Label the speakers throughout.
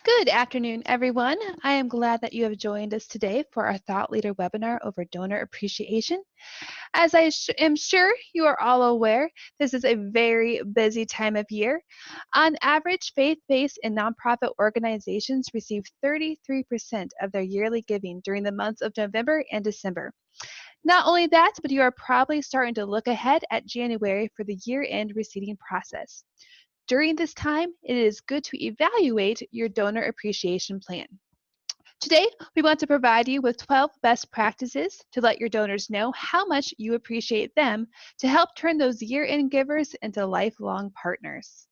Speaker 1: Good afternoon, everyone. I am glad that you have joined us today for our Thought Leader webinar over donor appreciation. As am sure you are all aware, this is a very busy time of year. On average, faith-based and nonprofit organizations receive 33% of their yearly giving during the months of November and December. Not only that, but you are probably starting to look ahead at January for the year-end receipting process. During this time, it is good to evaluate your donor appreciation plan. Today, we want to provide you with 12 best practices to let your donors know how much you appreciate them to help turn those year-end givers into lifelong partners.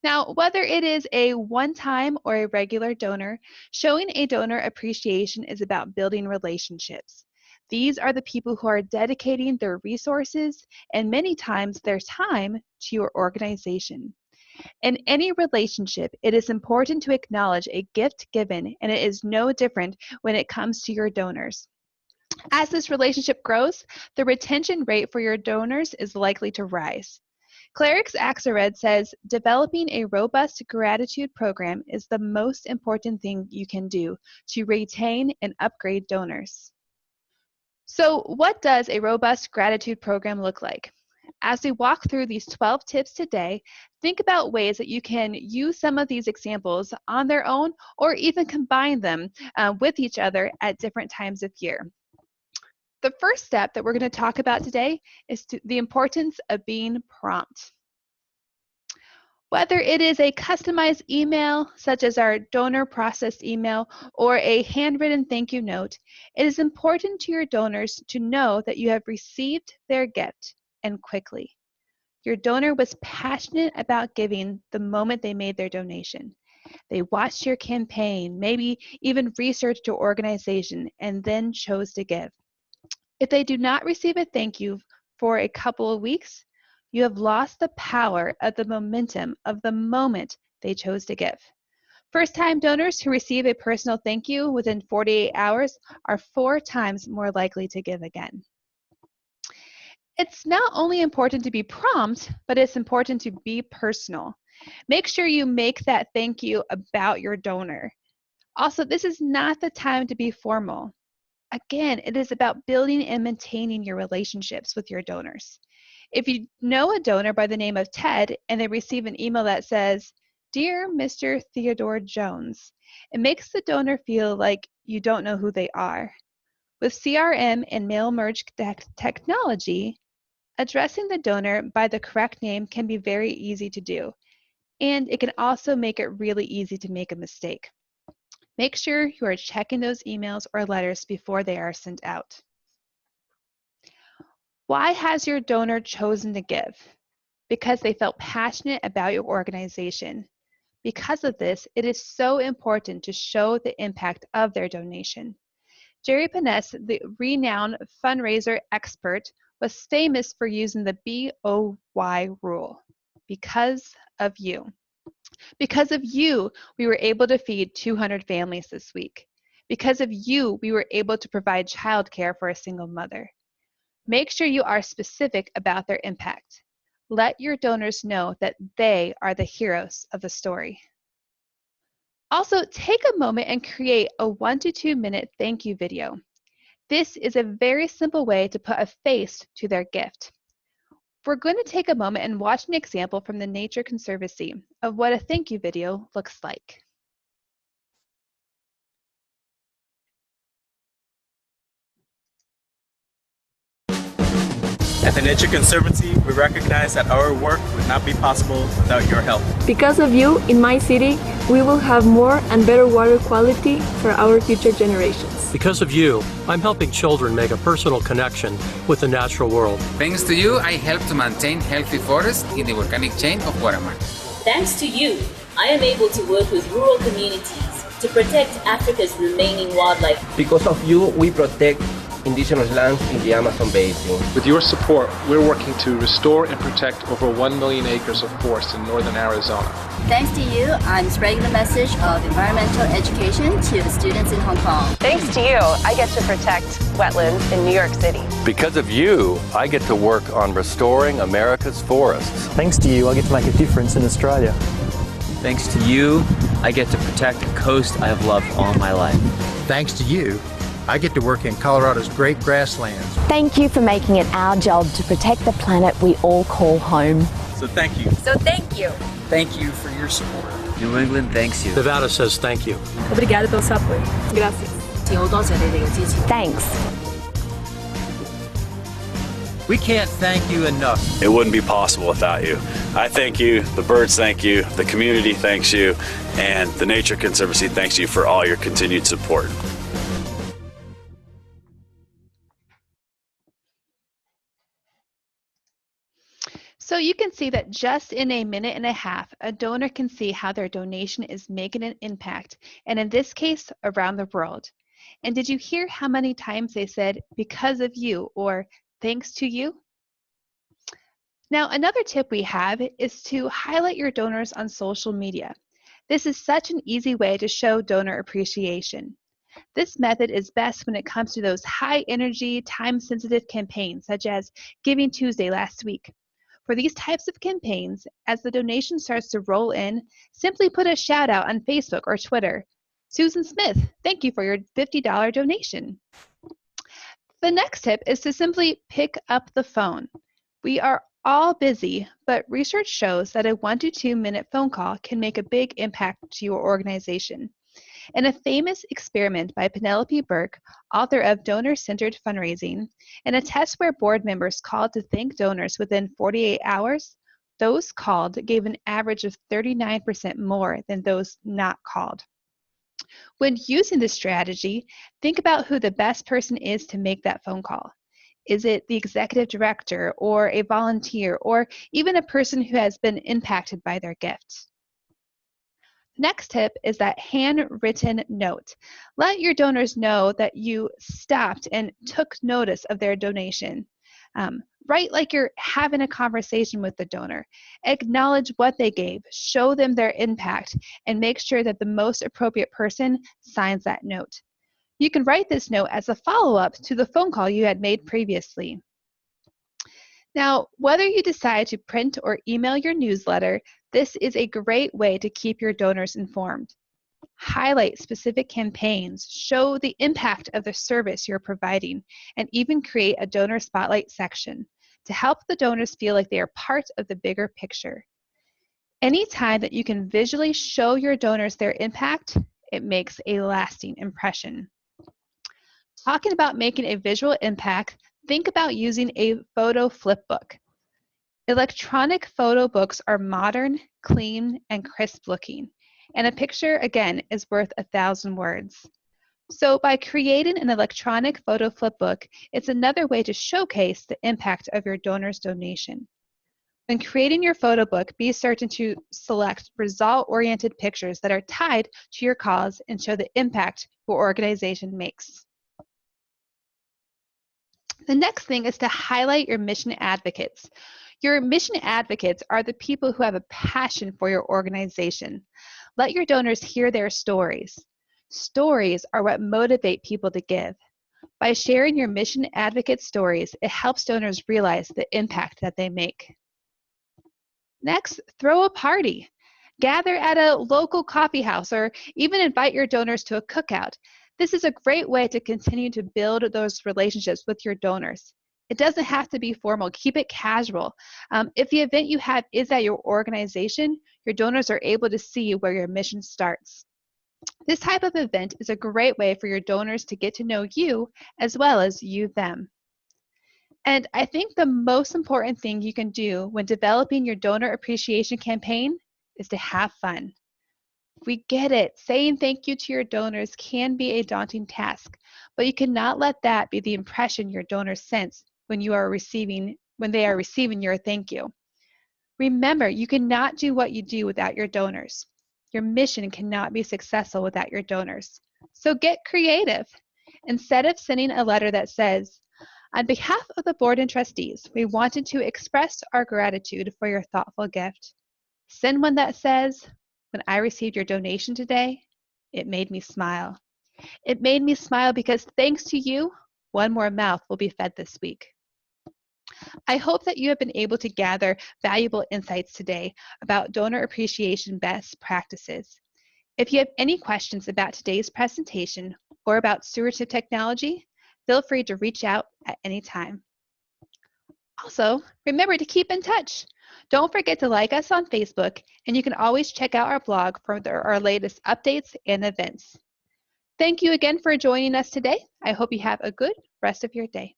Speaker 1: Now, whether it is a one-time or a regular donor, showing a donor appreciation is about building relationships. These are the people who are dedicating their resources and many times their time to your organization. In any relationship, it is important to acknowledge a gift given, and it is no different when it comes to your donors. As this relationship grows, the retention rate for your donors is likely to rise. Clerics Axelrod says, developing a robust gratitude program is the most important thing you can do to retain and upgrade donors. So what does a robust gratitude program look like? As we walk through these 12 tips today, think about ways that you can use some of these examples on their own or even combine them with each other at different times of year. The first step that we're going to talk about today is the importance of being prompt. Whether it is a customized email, such as our donor processed email, or a handwritten thank you note, it is important to your donors to know that you have received their gift and quickly. Your donor was passionate about giving the moment they made their donation. They watched your campaign, maybe even researched your organization, and then chose to give. If they do not receive a thank you for a couple of weeks, you have lost the power of the momentum of the moment they chose to give. First-time donors who receive a personal thank you within 48 hours are 4 times more likely to give again. It's not only important to be prompt, but it's important to be personal. Make sure you make that thank you about your donor. Also, this is not the time to be formal. Again, it is about building and maintaining your relationships with your donors. If you know a donor by the name of Ted and they receive an email that says, "Dear Mr. Theodore Jones," it makes the donor feel like you don't know who they are. With CRM and mail merge technology, addressing the donor by the correct name can be very easy to do, and it can also make it really easy to make a mistake. Make sure you are checking those emails or letters before they are sent out. Why has your donor chosen to give? Because they felt passionate about your organization. Because of this, it is so important to show the impact of their donation. Jerry Paness, the renowned fundraiser expert, was famous for using the BOY rule. Because of you. Because of you, we were able to feed 200 families this week. Because of you, we were able to provide childcare for a single mother. Make sure you are specific about their impact. Let your donors know that they are the heroes of the story. Also, take a moment and create a 1 to 2 minute thank you video. This is a very simple way to put a face to their gift. We're going to take a moment and watch an example from the Nature Conservancy of what a thank you video looks like.
Speaker 2: At the Nature Conservancy, we recognize that our work would not be possible without your help.
Speaker 3: Because of you, in my city, we will have more and better water quality for our future generations.
Speaker 4: Because of you, I'm helping children make a personal connection with the natural world.
Speaker 5: Thanks to you, I help to maintain healthy forests in the volcanic chain of Guatemala.
Speaker 6: Thanks to you, I am able to work with rural communities to protect Africa's remaining wildlife.
Speaker 7: Because of you, we protect indigenous lands in the Amazon basin.
Speaker 8: With your support, we're working to restore and protect over 1 million acres of forest in northern Arizona.
Speaker 9: Thanks to you, I'm spreading the message of environmental education to the students in Hong Kong.
Speaker 10: Thanks to you, I get to protect wetlands in New York City.
Speaker 11: Because of you, I get to work on restoring America's forests.
Speaker 12: Thanks to you, I get to make a difference in Australia. Thanks to you, I get to protect a coast I have loved all my life.
Speaker 13: Thanks to you, I get to work in Colorado's great grasslands.
Speaker 14: Thank you for making it our job to protect the planet we all call home.
Speaker 2: So thank you.
Speaker 9: So thank you.
Speaker 2: Thank you for your support.
Speaker 12: New England thanks you.
Speaker 4: Nevada says thank you.
Speaker 3: Obrigada pelo seu apoio. Gracias.
Speaker 14: Thanks.
Speaker 13: We can't thank you enough.
Speaker 15: It wouldn't be possible without you. I thank you, the birds thank you, the community thanks you, and the Nature Conservancy thanks you for all your continued support.
Speaker 1: So you can see that just in a minute and a half, a donor can see how their donation is making an impact, and in this case, around the world. And did you hear how many times they said, because of you, or thanks to you? Now, another tip we have is to highlight your donors on social media. This is such an easy way to show donor appreciation. This method is best when it comes to those high-energy, time-sensitive campaigns, such as Giving Tuesday last week. For these types of campaigns, as the donation starts to roll in, simply put a shout out on Facebook or Twitter. Susan Smith, thank you for your $50 donation. The next tip is to simply pick up the phone. We are all busy, but research shows that a 1 to 2 minute phone call can make a big impact to your organization. In a famous experiment by Penelope Burke, author of Donor-Centered Fundraising, in a test where board members called to thank donors within 48 hours, those called gave an average of 39% more than those not called. When using this strategy, think about who the best person is to make that phone call. Is it the executive director, or a volunteer, or even a person who has been impacted by their gift? Next tip is that handwritten note. Let your donors know that you stopped and took notice of their donation. Write like you're having a conversation with the donor. Acknowledge what they gave, show them their impact, and make sure that the most appropriate person signs that note. You can write this note as a follow-up to the phone call you had made previously. Now, whether you decide to print or email your newsletter, this is a great way to keep your donors informed. Highlight specific campaigns, show the impact of the service you're providing, and even create a donor spotlight section to help the donors feel like they are part of the bigger picture. Anytime that you can visually show your donors their impact, it makes a lasting impression. Talking about making a visual impact, think about using a photo flipbook. Electronic photo books are modern, clean, and crisp looking, and a picture, again, is worth 1,000 words. So by creating an electronic photo flipbook, it's another way to showcase the impact of your donor's donation. When creating your photo book, be certain to select result-oriented pictures that are tied to your cause and show the impact your organization makes. The next thing is to highlight your mission advocates. Your mission advocates are the people who have a passion for your organization. Let your donors hear their stories. Stories are what motivate people to give. By sharing your mission advocate stories, it helps donors realize the impact that they make. Next, throw a party. Gather at a local coffee house or even invite your donors to a cookout. This is a great way to continue to build those relationships with your donors. It doesn't have to be formal. Keep it casual. If the event you have is at your organization, your donors are able to see where your mission starts. This type of event is a great way for your donors to get to know you as well as you them. And I think the most important thing you can do when developing your donor appreciation campaign is to have fun. We get it. Saying thank you to your donors can be a daunting task, but you cannot let that be the impression your donors sense when they are receiving your thank you. Remember, you cannot do what you do without your donors. Your mission cannot be successful without your donors. So get creative. Instead of sending a letter that says, "On behalf of the board and trustees, we wanted to express our gratitude for your thoughtful gift," send one that says, "When I received your donation today, it made me smile. It made me smile because thanks to you, one more mouth will be fed this week." I hope that you have been able to gather valuable insights today about donor appreciation best practices. If you have any questions about today's presentation or about stewardship technology, feel free to reach out at any time. Also, remember to keep in touch. Don't forget to like us on Facebook, and you can always check out our blog for our latest updates and events. Thank you again for joining us today. I hope you have a good rest of your day.